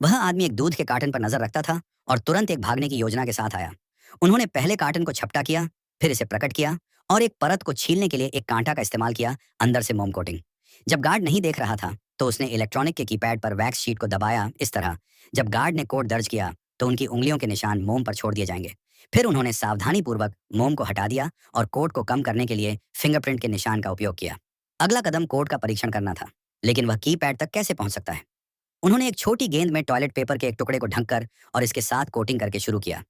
वह आदमी एक दूध के कार्टन पर नजर रखता था और तुरंत एक भागने की योजना के साथ आया। उन्होंने पहले कार्टन को छपटा किया, फिर इसे प्रकट किया और एक परत को छीलने के लिए एक कांटा का इस्तेमाल किया, अंदर से मोम कोटिंग। जब गार्ड नहीं देख रहा था तो उसने इलेक्ट्रॉनिक के कीपैड पर वैक्स शीट को दबाया इस तरह। जब गार्ड ने कोड दर्ज किया तो उनकी उंगलियों के निशान मोम पर छोड़ दिए जाएंगे। फिर उन्होंने सावधानी पूर्वक मोम को हटा दिया और कोड को कम करने के लिए फिंगरप्रिंट के निशान का उपयोग किया। अगला कदम कोड का परीक्षण करना था, लेकिन वह कीपैड तक कैसे पहुंच सकता है। उन्होंने एक छोटी गेंद में टॉयलेट पेपर के एक टुकड़े को ढककर और इसके साथ कोटिंग करके शुरू किया।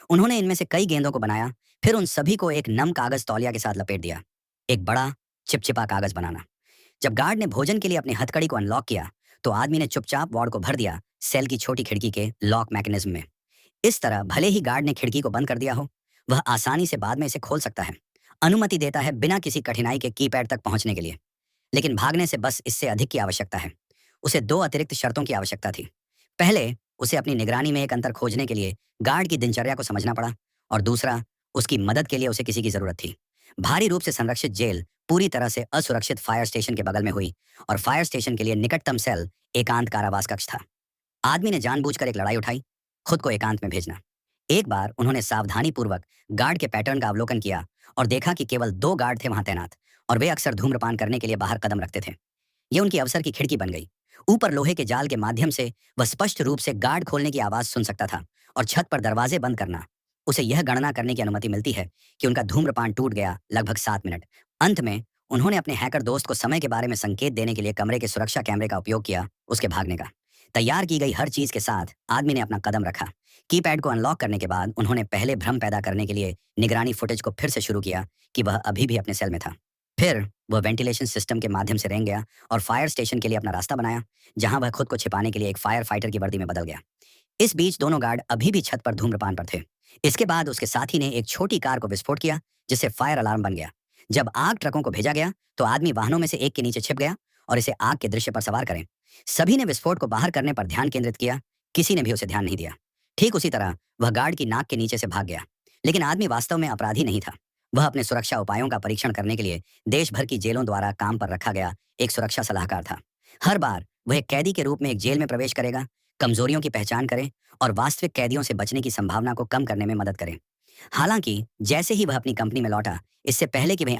उन्होंने इनमें से कई गेंदों को बनाया, फिर उन सभी को एक नम कागज तौलिया के साथ लपेट दिया। एक बड़ा चिपचिपा कागज बनाना। जब गार्ड ने भोजन के लिए अपनी हथकड़ी को अनलॉक किया तो आदमी ने चुपचाप वार्ड को भर दिया सेल की छोटी खिड़की के लॉक मैकेनिज्म में। इस तरह भले ही गार्ड ने खिड़की को बंद कर दिया हो, वह आसानी से बाद में इसे खोल सकता है। अनुमति देता है बिना किसी कठिनाई के कीपैड तक पहुंचने के लिए। लेकिन भागने से बस इससे अधिक की आवश्यकता है। उसे दो अतिरिक्त शर्तों की आवश्यकता थी। पहले, उसे अपनी निगरानी में एक अंतर खोजने के लिए गार्ड की दिनचर्या को समझना पड़ा, और दूसरा, उसकी मदद के लिए उसे किसी की जरूरत थी। भारी रूप से संरक्षित जेल पूरी तरह से असुरक्षित फायर स्टेशन के बगल में हुई, और फायर स्टेशन के लिए निकटतम सेल एकांत कारावास कक्ष था। आदमी ने जानबूझकर एक लड़ाई उठाई, खुद को एकांत में भेजना। एक बार उन्होंने सावधानीपूर्वक गार्ड के पैटर्न का अवलोकन किया और देखा कि केवल 2 गार्ड थे वहां तैनात, और वे अक्सर धूम्रपान करने के लिए बाहर कदम रखते थे। ये उनकी अवसर की खिड़की बन गई। ऊपर लोहे के जाल के माध्यम से वह स्पष्ट रूप से गार्ड खोलने की आवाज सुन सकता था, और छत पर दरवाजे बंद करना। उसे यह गणना करने की अनुमति मिलती है कि उनका धूम्रपान टूट गया लगभग 7 मिनट। अंत में उन्होंने अपने हैकर दोस्त को समय के बारे में संकेत देने के लिए कमरे के सुरक्षा कैमरे का उपयोग किया, उसके भागने का। तैयार की गई हर चीज के साथ आदमी ने अपना कदम रखा। कीपैड को अनलॉक करने के बाद उन्होंने पहले भ्रम पैदा करने के लिए निगरानी फुटेज को फिर से शुरू किया कि वह अभी भी अपने सेल में था। फिर वह वेंटिलेशन सिस्टम के माध्यम से रेंग गया और फायर स्टेशन के लिए अपना रास्ता बनाया, जहां वह खुद को छिपाने के लिए एक फायर फाइटर की वर्दी में बदल गया। इस बीच दोनों गार्ड अभी भी छत पर धूम्रपान पर थे। इसके बाद उसके साथी ने एक छोटी कार को विस्फोट किया, जिससे फायर अलार्म बन गया। जब आग ट्रकों को भेजा गया तो आदमी वाहनों में से एक के नीचे छिप गया और इसे आग के दृश्य पर सवार करें। सभी ने विस्फोट को बाहर करने पर ध्यान केंद्रित किया, किसी ने भी उसे ध्यान नहीं दिया। ठीक उसी तरह वह गार्ड की नाक के नीचे से भाग गया। लेकिन आदमी वास्तव में अपराधी नहीं था। वह अपने सुरक्षा उपायों का परीक्षण करने के लिए देश भर की जेलों द्वारा काम पर रखा गया एक सुरक्षा सलाहकार था। हर बार वह एक कैदी के रूप में एक जेल में प्रवेश करेगा, कमजोरियों की पहचान करें और वास्तविक कैदियों से बचने की संभावना को कम करने में मदद करें। हालांकि जैसे ही वह अपनी कंपनी में लौटा, इससे पहले कि वह